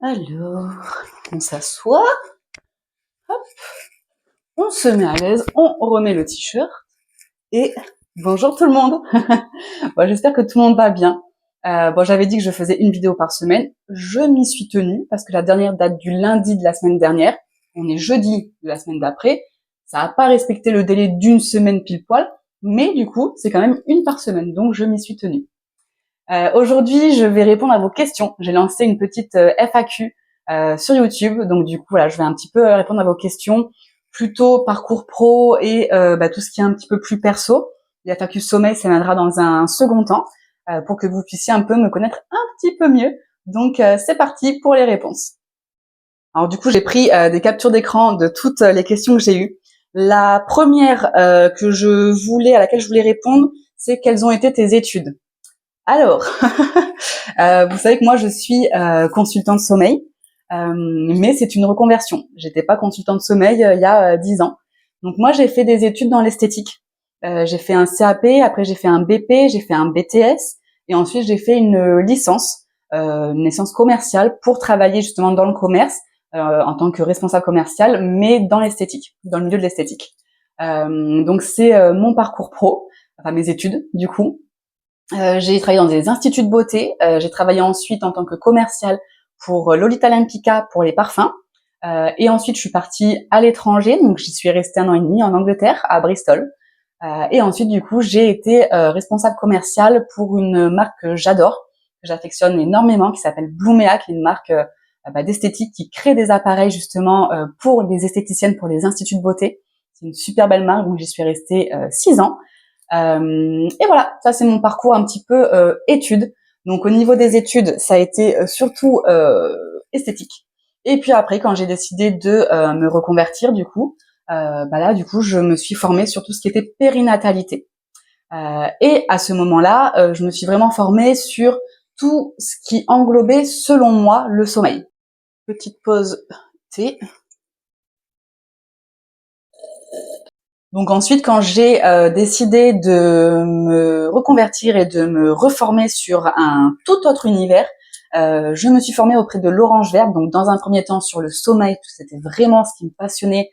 Alors, on s'assoit, hop, on se met à l'aise, on remet le t-shirt et bonjour tout le monde. Bon, j'espère que tout le monde va bien. J'avais dit que je faisais une vidéo par semaine. Je m'y suis tenue parce que la dernière date du lundi de la semaine dernière. On est jeudi de la semaine d'après. Ça n'a pas respecté le délai d'une semaine pile poil, mais du coup, c'est quand même une par semaine, donc je m'y suis tenue. Aujourd'hui, je vais répondre à vos questions. J'ai lancé une petite FAQ sur YouTube, donc du coup, voilà, je vais un petit peu répondre à vos questions, plutôt parcours pro et tout ce qui est un petit peu plus perso. La FAQ sommeil, ça viendra dans un second temps pour que vous puissiez un peu me connaître un petit peu mieux. Donc, c'est parti pour les réponses. Alors du coup, j'ai pris des captures d'écran de toutes les questions que j'ai eues. La première à laquelle je voulais répondre, c'est quelles ont été tes études? Alors, vous savez que moi je suis consultante sommeil, mais c'est une reconversion. J'étais pas consultante sommeil il y a 10 ans. Donc moi j'ai fait des études dans l'esthétique. J'ai fait un CAP, après j'ai fait un BP, j'ai fait un BTS, et ensuite j'ai fait une licence commerciale pour travailler justement dans le commerce en tant que responsable commercial, mais dans l'esthétique, dans le milieu de l'esthétique. Donc c'est mon parcours pro, enfin mes études du coup. J'ai travaillé dans des instituts de beauté. J'ai travaillé ensuite en tant que commerciale pour Lolita Lempicka pour les parfums. Et ensuite, je suis partie à l'étranger. Donc, j'y suis restée 1 an et demi en Angleterre, à Bristol. Et ensuite, du coup, j'ai été responsable commerciale pour une marque que j'adore, que j'affectionne énormément, qui s'appelle Blumea, qui est une marque d'esthétique qui crée des appareils justement pour les esthéticiennes, pour les instituts de beauté. C'est une super belle marque, donc j'y suis restée 6 ans. Et voilà, ça c'est mon parcours un petit peu études. Donc au niveau des études, ça a été surtout esthétique. Et puis après, quand j'ai décidé de me reconvertir, du coup, je me suis formée sur tout ce qui était périnatalité. Et à ce moment-là, je me suis vraiment formée sur tout ce qui englobait, selon moi, le sommeil. Petite pause thé. Donc ensuite, quand j'ai décidé de me reconvertir et de me reformer sur un tout autre univers, je me suis formée auprès de l'Orange Verte, donc dans un premier temps sur le sommeil, parce que c'était vraiment ce qui me passionnait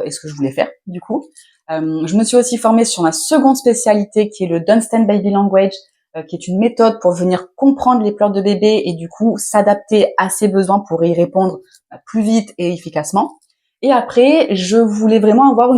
et ce que je voulais faire du coup. Je me suis aussi formée sur ma seconde spécialité qui est le Dunstan Baby Language, qui est une méthode pour venir comprendre les pleurs de bébé et du coup s'adapter à ses besoins pour y répondre plus vite et efficacement. Et après, je voulais vraiment avoir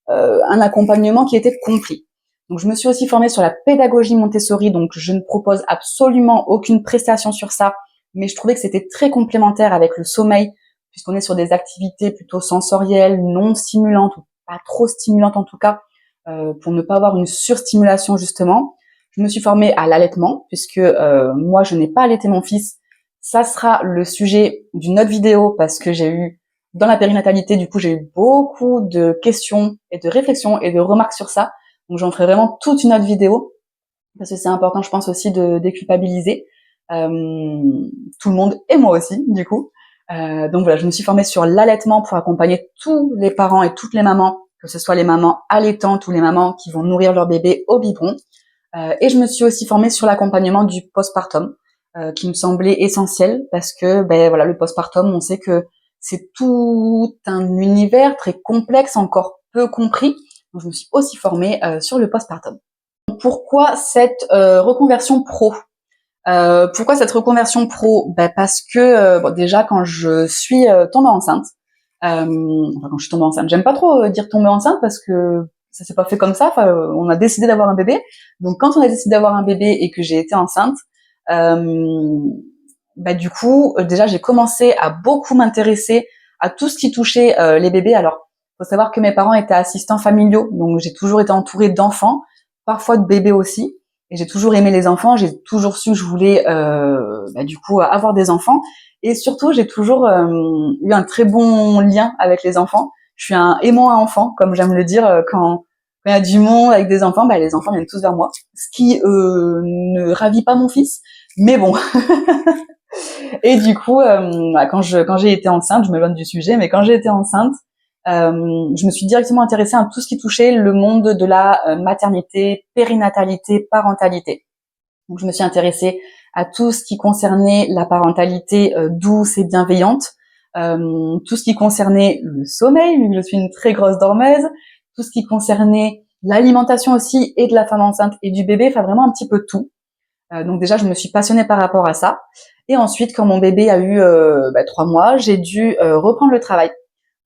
un accompagnement qui était compris. Donc je me suis aussi formée sur la pédagogie Montessori, donc je ne propose absolument aucune prestation sur ça, mais je trouvais que c'était très complémentaire avec le sommeil, puisqu'on est sur des activités plutôt sensorielles, non stimulantes, ou pas trop stimulantes en tout cas, pour ne pas avoir une surstimulation justement. Je me suis formée à l'allaitement, puisque moi je n'ai pas allaité mon fils. Ça sera le sujet d'une autre vidéo, parce que j'ai eu dans la périnatalité, du coup, j'ai eu beaucoup de questions et de réflexions et de remarques sur ça. Donc, j'en ferai vraiment toute une autre vidéo parce que c'est important, je pense aussi, de déculpabiliser tout le monde et moi aussi, du coup. Donc voilà, je me suis formée sur l'allaitement pour accompagner tous les parents et toutes les mamans, que ce soit les mamans allaitantes ou les mamans qui vont nourrir leur bébé au biberon. Et je me suis aussi formée sur l'accompagnement du postpartum, qui me semblait essentiel parce que, le postpartum, on sait que c'est tout un univers très complexe, encore peu compris. Donc, je me suis aussi formée sur le postpartum. Pourquoi cette reconversion pro? Pourquoi cette reconversion pro? Parce que déjà quand je suis tombée enceinte, quand je suis tombée enceinte, j'aime pas trop dire tomber enceinte parce que ça s'est pas fait comme ça. Enfin, on a décidé d'avoir un bébé. Donc quand on a décidé d'avoir un bébé et que j'ai été enceinte, déjà j'ai commencé à beaucoup m'intéresser à tout ce qui touchait les bébés. Alors, faut savoir que mes parents étaient assistants familiaux, donc j'ai toujours été entourée d'enfants, parfois de bébés aussi. Et j'ai toujours aimé les enfants. J'ai toujours su que je voulais avoir des enfants. Et surtout, j'ai toujours eu un très bon lien avec les enfants. Je suis un aimant à enfants, comme j'aime le dire, quand il y a du monde avec des enfants, les enfants viennent tous vers moi. Ce qui ne ravit pas mon fils, mais bon. Et du coup, quand j'ai été enceinte, je me m'éloigne du sujet, mais quand j'ai été enceinte, je me suis directement intéressée à tout ce qui touchait le monde de la maternité, périnatalité, parentalité. Donc je me suis intéressée à tout ce qui concernait la parentalité douce et bienveillante, tout ce qui concernait le sommeil, vu que je suis une très grosse dormeuse, tout ce qui concernait l'alimentation aussi et de la femme enceinte et du bébé, enfin vraiment un petit peu tout. Donc déjà, je me suis passionnée par rapport à ça. Et ensuite, quand mon bébé a eu 3 mois, j'ai dû reprendre le travail.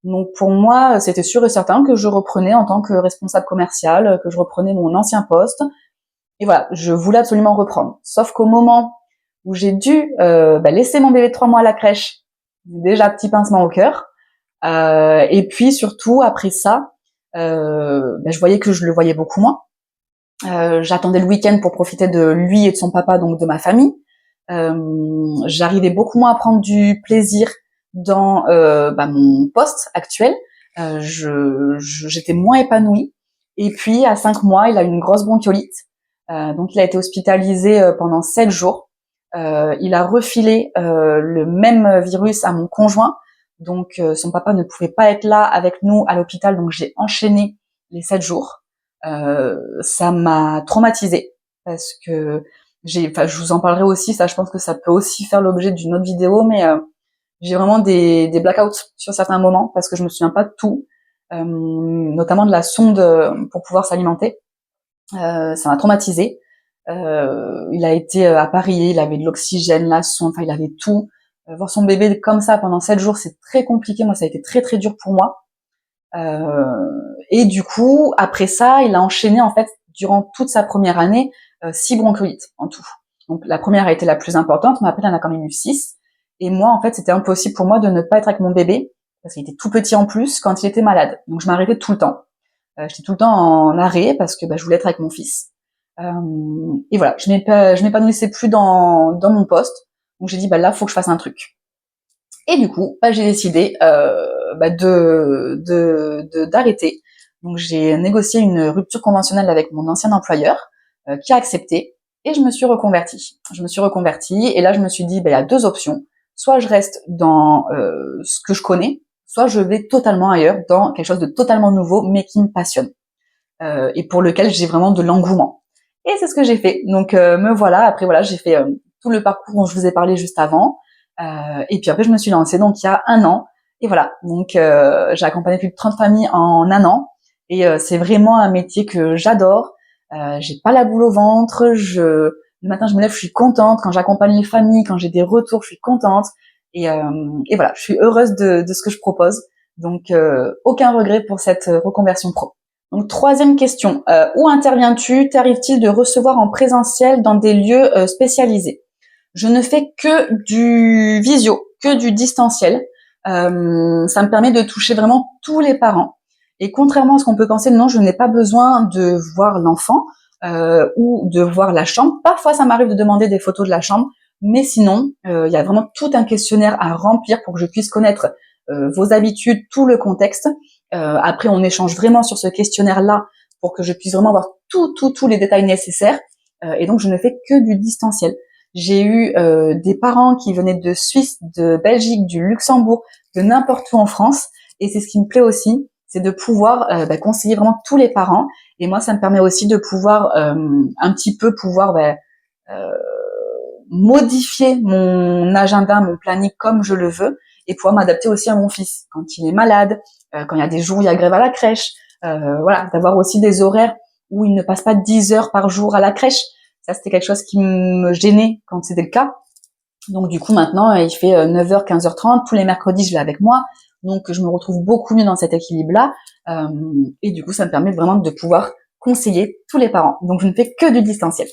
Donc pour moi, c'était sûr et certain que je reprenais en tant que responsable commercial, que je reprenais mon ancien poste. Et voilà, je voulais absolument reprendre. Sauf qu'au moment où j'ai dû laisser mon bébé de 3 mois à la crèche, déjà petit pincement au cœur. Et puis surtout après ça, je voyais que je le voyais beaucoup moins. J'attendais le week-end pour profiter de lui et de son papa, donc de ma famille. J'arrivais beaucoup moins à prendre du plaisir dans mon poste actuel. J'étais moins épanouie. Et puis à 5 mois, il a eu une grosse bronchiolite. Donc il a été hospitalisé pendant 7 jours. Il a refilé le même virus à mon conjoint. Donc son papa ne pouvait pas être là avec nous à l'hôpital, donc j'ai enchaîné les 7 jours. Ça m'a traumatisée parce que je vous en parlerai aussi, ça je pense que ça peut aussi faire l'objet d'une autre vidéo, mais j'ai vraiment des blackouts sur certains moments parce que je me souviens pas de tout, notamment de la sonde pour pouvoir s'alimenter. Ça m'a traumatisée. Il a été appareillé, il avait de l'oxygène, la sonde, enfin il avait tout. Voir son bébé comme ça pendant 7 jours, c'est très compliqué. Moi, ça a été très très dur pour moi. Et du coup, après ça, il a enchaîné en fait durant toute sa première année 6 bronchiolites en tout. Donc la première a été la plus importante, mais après il en a quand même eu 6. Et moi, en fait, c'était impossible pour moi de ne pas être avec mon bébé parce qu'il était tout petit en plus quand il était malade. Donc je m'arrêtais tout le temps. J'étais tout le temps en arrêt parce que je voulais être avec mon fils. Et voilà, je m'épanouissais plus dans mon poste. Donc j'ai dit là, faut que je fasse un truc. Et du coup, j'ai décidé d'arrêter. Donc j'ai négocié une rupture conventionnelle avec mon ancien employeur qui a accepté et je me suis reconvertie. Et là je me suis dit il y a 2 options. Soit je reste dans ce que je connais, soit je vais totalement ailleurs dans quelque chose de totalement nouveau mais qui me passionne et pour lequel j'ai vraiment de l'engouement. Et c'est ce que j'ai fait. Donc me voilà. Après voilà, j'ai fait tout le parcours dont je vous ai parlé juste avant. Et puis après, je me suis lancée donc il y a 1 an. Et voilà, donc j'ai accompagné plus de 30 familles en 1 an. Et c'est vraiment un métier que j'adore. J'ai pas la boule au ventre. Le matin, je me lève, je suis contente. Quand j'accompagne les familles, quand j'ai des retours, je suis contente. Et voilà, je suis heureuse de ce que je propose. Donc aucun regret pour cette reconversion pro. Donc 3e question, où interviens-tu? T'arrive-t-il de recevoir en présentiel dans des lieux spécialisés? Je ne fais que du visio, que du distanciel. Ça me permet de toucher vraiment tous les parents. Et contrairement à ce qu'on peut penser, non, je n'ai pas besoin de voir l'enfant ou de voir la chambre. Parfois, ça m'arrive de demander des photos de la chambre, mais sinon, il y a vraiment tout un questionnaire à remplir pour que je puisse connaître vos habitudes, tout le contexte. Après, on échange vraiment sur ce questionnaire-là pour que je puisse vraiment avoir tous les détails nécessaires. Et donc, je ne fais que du distanciel. J'ai eu des parents qui venaient de Suisse, de Belgique, du Luxembourg, de n'importe où en France. Et c'est ce qui me plaît aussi, c'est de pouvoir conseiller vraiment tous les parents. Et moi, ça me permet aussi de pouvoir un petit peu modifier mon agenda, mon planning comme je le veux et pouvoir m'adapter aussi à mon fils quand il est malade, quand il y a des jours où il y a grève à la crèche, voilà, d'avoir aussi des horaires où il ne passe pas 10 heures par jour à la crèche. Ça, c'était quelque chose qui me gênait quand c'était le cas. Donc du coup, maintenant, il fait 9h, 15h30. Tous les mercredis, je l'ai avec moi. Donc je me retrouve beaucoup mieux dans cet équilibre-là. Et du coup, ça me permet vraiment de pouvoir conseiller tous les parents. Donc je ne fais que du distanciel.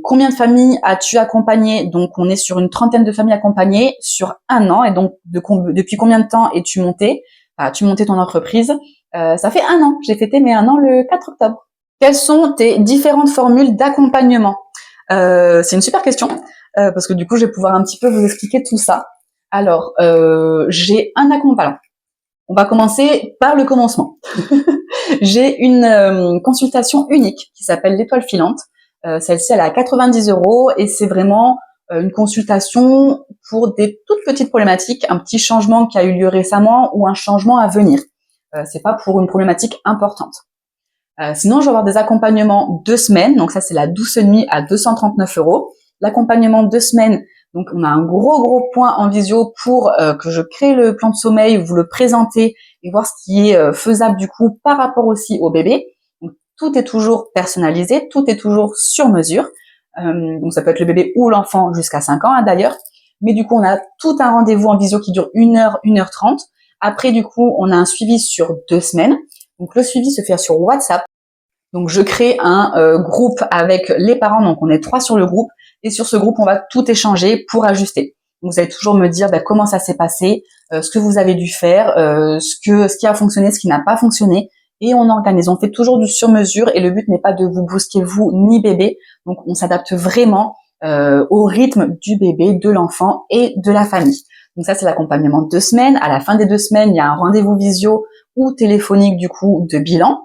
Combien de familles as-tu accompagné? Donc on est sur une 30aine de familles accompagnées sur 1 an. Et donc depuis combien de temps es-tu monté? As-tu monté ton entreprise? Ça fait 1 an. J'ai fêté mes 1 an le 4 octobre. Quelles sont tes différentes formules d'accompagnement? C'est une super question parce que du coup, je vais pouvoir un petit peu vous expliquer tout ça. Alors, j'ai un accompagnement. On va commencer par le commencement. J'ai une consultation unique qui s'appelle l'étoile filante. Celle-ci, elle est à 90 € et c'est vraiment une consultation pour des toutes petites problématiques, un petit changement qui a eu lieu récemment ou un changement à venir. C'est pas pour une problématique importante. Sinon, je vais avoir des accompagnements 2 semaines, donc ça c'est la douce nuit à 239 €. l'accompagnement 2 semaines. Donc on a un gros point en visio pour que je crée le plan de sommeil, vous le présenter et voir ce qui est faisable du coup par rapport aussi au bébé. Donc tout est toujours personnalisé, tout est toujours sur mesure. Donc ça peut être le bébé ou l'enfant jusqu'à 5 ans d'ailleurs. Mais du coup on a tout un rendez-vous en visio qui dure 1 heure, 1 h 30. Après du coup on a un suivi sur 2 semaines. Donc le suivi se fait sur WhatsApp. Donc je crée un groupe avec les parents, donc on est 3 sur le groupe, et sur ce groupe on va tout échanger pour ajuster. Donc vous allez toujours me dire comment ça s'est passé, ce que vous avez dû faire, ce qui a fonctionné, ce qui n'a pas fonctionné, et on organise. On fait toujours du sur-mesure et le but n'est pas de vous brusquer vous ni bébé. Donc on s'adapte vraiment au rythme du bébé, de l'enfant et de la famille. Donc ça c'est l'accompagnement 2 semaines. À la fin des 2 semaines, il y a un rendez-vous visio ou téléphonique du coup de bilan.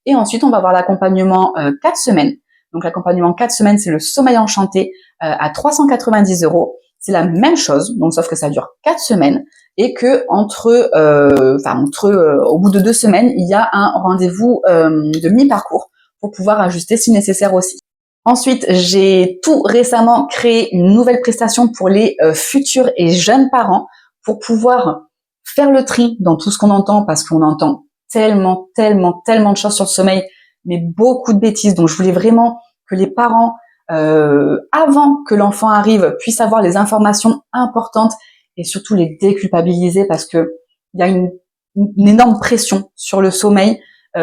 Et ensuite, on va avoir l'accompagnement 4 semaines. Donc l'accompagnement 4 semaines, c'est le sommeil enchanté à 390 €. C'est la même chose, donc sauf que ça dure 4 semaines et que au bout de 2 semaines, il y a un rendez-vous de mi-parcours pour pouvoir ajuster si nécessaire aussi. Ensuite, j'ai tout récemment créé une nouvelle prestation pour les futurs et jeunes parents pour pouvoir faire le tri dans tout ce qu'on entend, parce qu'on entend tellement de choses sur le sommeil, mais beaucoup de bêtises. Donc je voulais vraiment que les parents, avant que l'enfant arrive, puissent avoir les informations importantes et surtout les déculpabiliser, parce que il y a une énorme pression sur le sommeil,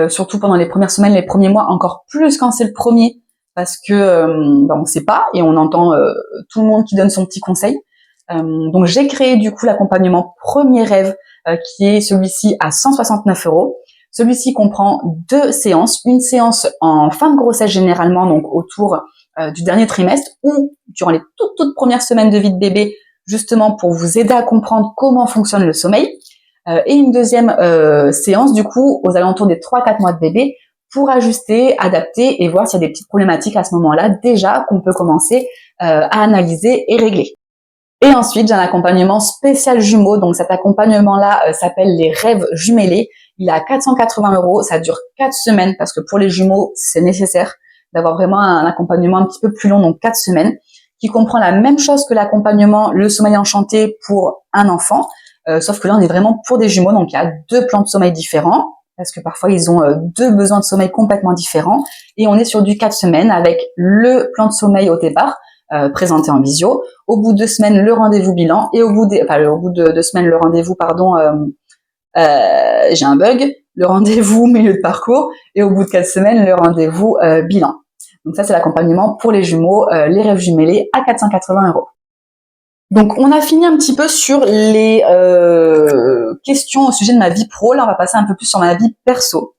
surtout pendant les premières semaines, les premiers mois, encore plus quand c'est le premier, parce que on sait pas et on entend tout le monde qui donne son petit conseil. Donc j'ai créé du coup l'accompagnement Premier Rêve, qui est celui-ci à 169 €. Celui-ci comprend 2 séances, une séance en fin de grossesse généralement, donc autour du dernier trimestre, ou durant les toutes premières semaines de vie de bébé, justement pour vous aider à comprendre comment fonctionne le sommeil, et une deuxième séance du coup aux alentours des 3-4 mois de bébé, pour ajuster, adapter et voir s'il y a des petites problématiques à ce moment-là déjà qu'on peut commencer à analyser et régler. Et ensuite, j'ai un accompagnement spécial jumeaux. Donc cet accompagnement-là s'appelle les rêves jumelés. Il est à 480 €. Ça dure 4 semaines parce que pour les jumeaux, c'est nécessaire d'avoir vraiment un accompagnement un petit peu plus long, donc 4 semaines, qui comprend la même chose que l'accompagnement Le Sommeil Enchanté pour un enfant. Sauf que là, on est vraiment pour des jumeaux. Donc il y a 2 plans de sommeil différents, parce que parfois ils ont 2 besoins de sommeil complètement différents. Et on est sur du 4 semaines avec le plan de sommeil au départ, présenté en visio. Au bout de 2 semaines, le rendez-vous bilan, et au bout de 2 semaines, le rendez-vous, j'ai un bug, le rendez-vous milieu de parcours, et au bout de 4 semaines, le rendez-vous bilan. Donc ça, c'est l'accompagnement pour les jumeaux, les rêves jumelés à 480 €. Donc on a fini un petit peu sur les questions au sujet de ma vie pro. Là, on va passer un peu plus sur ma vie perso.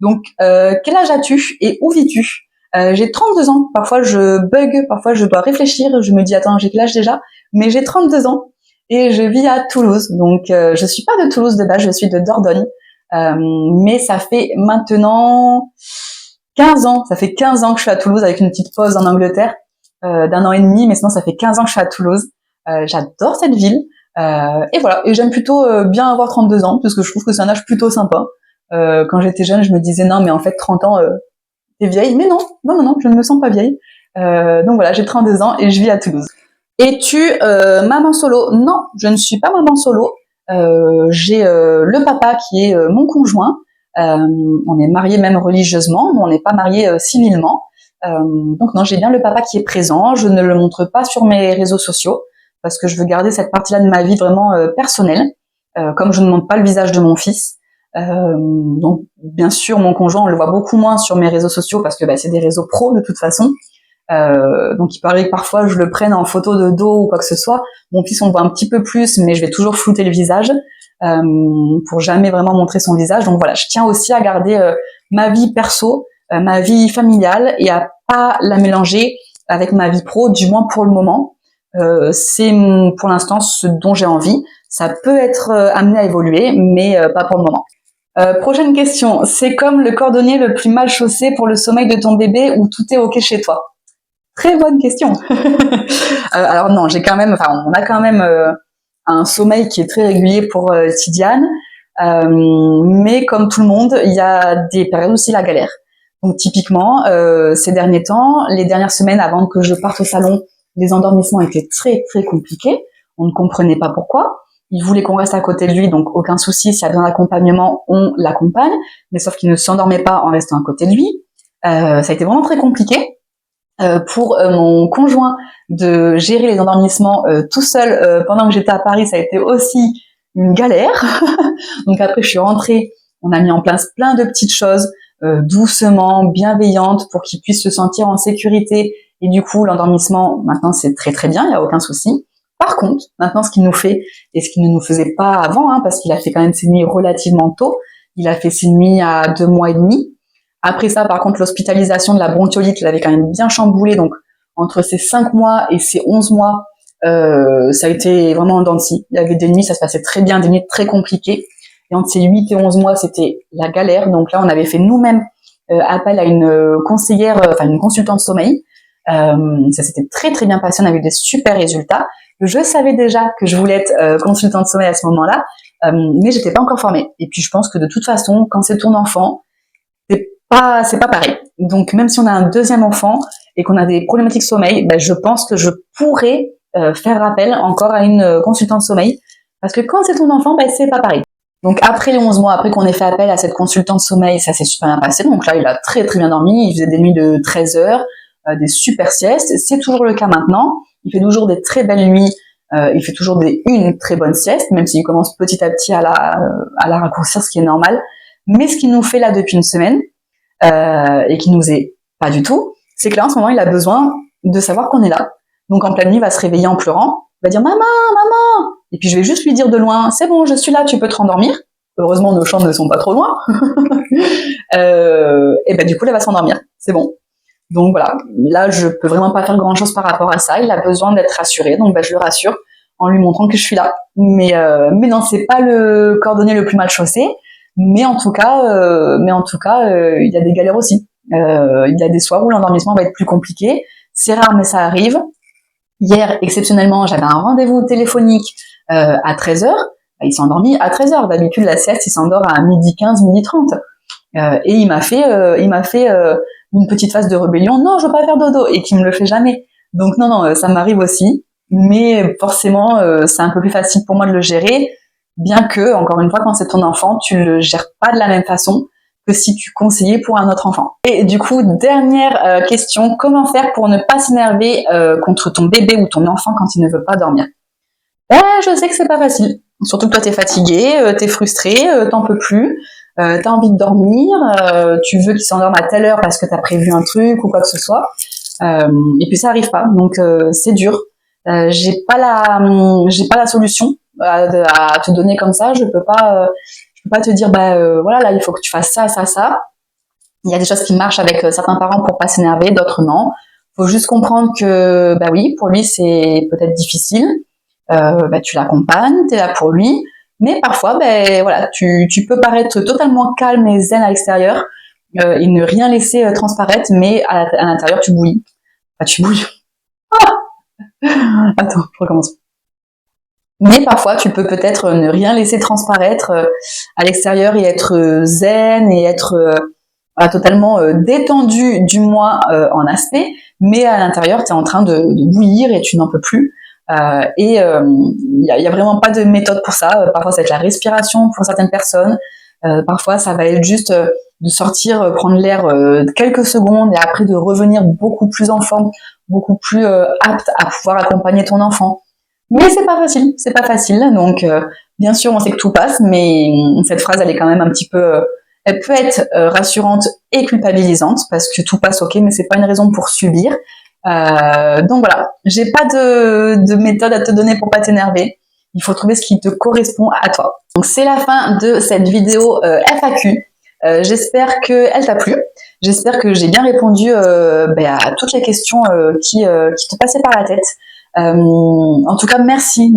Donc, quel âge as-tu et où vis-tu? J'ai 32 ans. Parfois, je bug, parfois, je dois réfléchir. Je me dis, attends, j'ai quel âge déjà? Mais j'ai 32 ans et je vis à Toulouse. Donc, je suis pas de Toulouse de base, je suis de Dordogne. Mais ça fait maintenant 15 ans. Ça fait 15 ans que je suis à Toulouse avec une petite pause en Angleterre d'1 an et demi. Mais sinon, ça fait 15 ans que je suis à Toulouse. J'adore cette ville. Et voilà. Et j'aime plutôt bien avoir 32 ans parce que je trouve que c'est un âge plutôt sympa. Quand j'étais jeune, je me disais non, mais en fait 30 ans, t'es vieille. Mais non, je ne me sens pas vieille. Donc voilà, j'ai 32 ans et je vis à Toulouse. Es-tu maman solo? Non, je ne suis pas maman solo. J'ai le papa qui est mon conjoint. On est mariés même religieusement, mais on n'est pas mariés civilement. Donc non, j'ai bien le papa qui est présent. Je ne le montre pas sur mes réseaux sociaux parce que je veux garder cette partie-là de ma vie vraiment personnelle. Comme je ne montre pas le visage de mon fils. Donc bien sûr mon conjoint on le voit beaucoup moins sur mes réseaux sociaux parce que c'est des réseaux pro de toute façon, donc il parlait que parfois je le prenne en photo de dos ou quoi que ce soit. Mon fils on le voit un petit peu plus, mais je vais toujours flouter le visage pour jamais vraiment montrer son visage. Donc voilà, je tiens aussi à garder ma vie perso, ma vie familiale, et à pas la mélanger avec ma vie pro, du moins pour le moment. C'est pour l'instant ce dont j'ai envie. Ça peut être amené à évoluer, mais pas pour le moment. Prochaine question. C'est comme le cordonnier le plus mal chaussé pour le sommeil de ton bébé ou tout est ok chez toi? Très bonne question. Alors non, on a quand même un sommeil qui est très régulier pour Tidiane, mais comme tout le monde, il y a des périodes où c'est la galère. Donc typiquement, ces derniers temps, les dernières semaines avant que je parte au salon, Les endormissements étaient très très compliqués. On ne comprenait pas pourquoi. Il voulait qu'on reste à côté de lui, donc aucun souci. S'il y a besoin d'accompagnement, on l'accompagne. Mais sauf qu'il ne s'endormait pas en restant à côté de lui. Ça a été vraiment très compliqué. Pour mon conjoint de gérer les endormissements tout seul pendant que j'étais à Paris, ça a été aussi une galère. Donc après, je suis rentrée, on a mis en place plein de petites choses, doucement, bienveillantes, pour qu'il puisse se sentir en sécurité. Et du coup, l'endormissement, maintenant, c'est très très bien, il n'y a aucun souci. Par contre, maintenant, ce qu'il nous fait, et ce qu'il ne nous faisait pas avant, hein, parce qu'il a fait quand même ses nuits relativement tôt, il a fait ses nuits à 2 mois et demi. Après ça, par contre, l'hospitalisation de la bronchiolite l'avait quand même bien chamboulé. Donc, entre ces 5 mois et ces 11 mois, ça a été vraiment en dents de scie. Il y avait des nuits, ça se passait très bien, des nuits très compliquées. Et entre ces 8 et 11 mois, c'était la galère. Donc là, on avait fait nous-mêmes appel à une conseillère, enfin une consultante sommeil. Ça s'était très très bien passé, on avait eu des super résultats. Je savais déjà que je voulais être consultante sommeil à ce moment-là, mais j'étais pas encore formée. Et puis je pense que de toute façon, quand c'est ton enfant, c'est pas pareil. Donc même si on a un deuxième enfant et qu'on a des problématiques sommeil, ben, je pense que je pourrais faire appel encore à une consultante sommeil, parce que quand c'est ton enfant, ben, c'est pas pareil. Donc après les 11 mois, après qu'on ait fait appel à cette consultante sommeil, ça s'est super bien passé. Donc là, il a très très bien dormi, il faisait des nuits de 13 heures, des super siestes. C'est toujours le cas maintenant. Il fait toujours des très belles nuits, il fait toujours une très bonne sieste, même s'il commence petit à petit à la raccourcir, ce qui est normal. Mais ce qu'il nous fait là depuis une semaine, et qui nous est pas du tout, c'est que là en ce moment il a besoin de savoir qu'on est là. Donc en pleine nuit il va se réveiller en pleurant, il va dire maman, maman, et puis je vais juste lui dire de loin, c'est bon, je suis là, tu peux te rendormir. Heureusement nos chambres ne sont pas trop loin. Et ben du coup là il va s'endormir, c'est bon. Donc voilà, là je peux vraiment pas faire grand chose par rapport à ça, il a besoin d'être rassuré, donc ben, je le rassure en lui montrant que je suis là. Mais non, c'est pas le cordonnier le plus mal chaussé. Mais en tout cas, il y a des galères aussi. Il y a des soirs où l'endormissement va être plus compliqué. C'est rare, mais ça arrive. Hier, exceptionnellement, j'avais un rendez-vous téléphonique à 13h. Il s'est endormi à 13h. D'habitude, la sieste, il s'endort à 12h15, 12h30. Et il m'a fait une petite phase de rébellion. Non, je veux pas faire dodo. Et qui me le fait jamais. Donc non, ça m'arrive aussi. Mais forcément, c'est un peu plus facile pour moi de le gérer. Bien que, encore une fois, quand c'est ton enfant, tu le gères pas de la même façon que si tu conseillais pour un autre enfant. Et du coup, dernière question, comment faire pour ne pas s'énerver contre ton bébé ou ton enfant quand il ne veut pas dormir? Je sais que c'est pas facile. Surtout que toi, t'es fatigué, t'es frustré, t'en peux plus, t'as envie de dormir, tu veux qu'il s'endorme à telle heure parce que t'as prévu un truc ou quoi que ce soit. Et puis ça arrive pas, donc c'est dur. J'ai pas la solution à te donner comme ça. Je peux pas te dire voilà, là il faut que tu fasses ça, ça, ça. Il y a des choses qui marchent avec certains parents pour pas s'énerver, d'autres non. Faut juste comprendre que oui, pour lui c'est peut-être difficile. Tu l'accompagnes, t'es là pour lui, mais parfois voilà, tu peux paraître totalement calme et zen à l'extérieur et ne rien laisser transparaître, mais à l'intérieur tu bouillis. Tu bouilles. Attends, je recommence. Mais parfois, tu peux peut-être ne rien laisser transparaître à l'extérieur et être zen et être totalement détendu, du moins en aspect, mais à l'intérieur, tu es en train de bouillir et tu n'en peux plus. Il y a vraiment pas de méthode pour ça. Parfois, ça va être la respiration pour certaines personnes. Parfois, ça va être juste de sortir, prendre l'air quelques secondes et après de revenir beaucoup plus en forme, beaucoup plus apte à pouvoir accompagner ton enfant. Mais c'est pas facile. Donc, bien sûr, on sait que tout passe, mais cette phrase, elle est quand même un petit peu, elle peut être rassurante et culpabilisante parce que tout passe, ok, mais c'est pas une raison pour subir. Donc voilà, j'ai pas de méthode à te donner pour pas t'énerver. Il faut trouver ce qui te correspond à toi. Donc c'est la fin de cette vidéo FAQ. J'espère qu'elle t'a plu. J'espère que j'ai bien répondu à toutes les questions qui te passaient par la tête. En tout cas, merci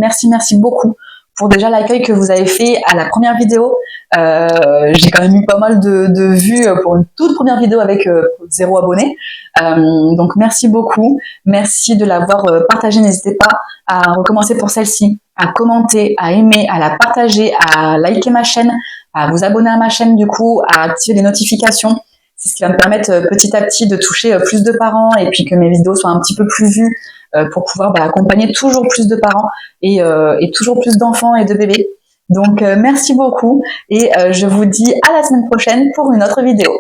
beaucoup pour déjà l'accueil que vous avez fait à la première vidéo. J'ai quand même eu pas mal de vues pour une toute première vidéo avec 0 abonné. Donc merci beaucoup, merci de l'avoir partagé. N'hésitez pas à recommencer pour celle-ci, à commenter, à aimer, à la partager, à liker ma chaîne, à vous abonner à ma chaîne du coup, à activer les notifications. C'est ce qui va me permettre petit à petit de toucher plus de parents et puis que mes vidéos soient un petit peu plus vues pour pouvoir accompagner toujours plus de parents et toujours plus d'enfants et de bébés. Donc merci beaucoup et je vous dis à la semaine prochaine pour une autre vidéo.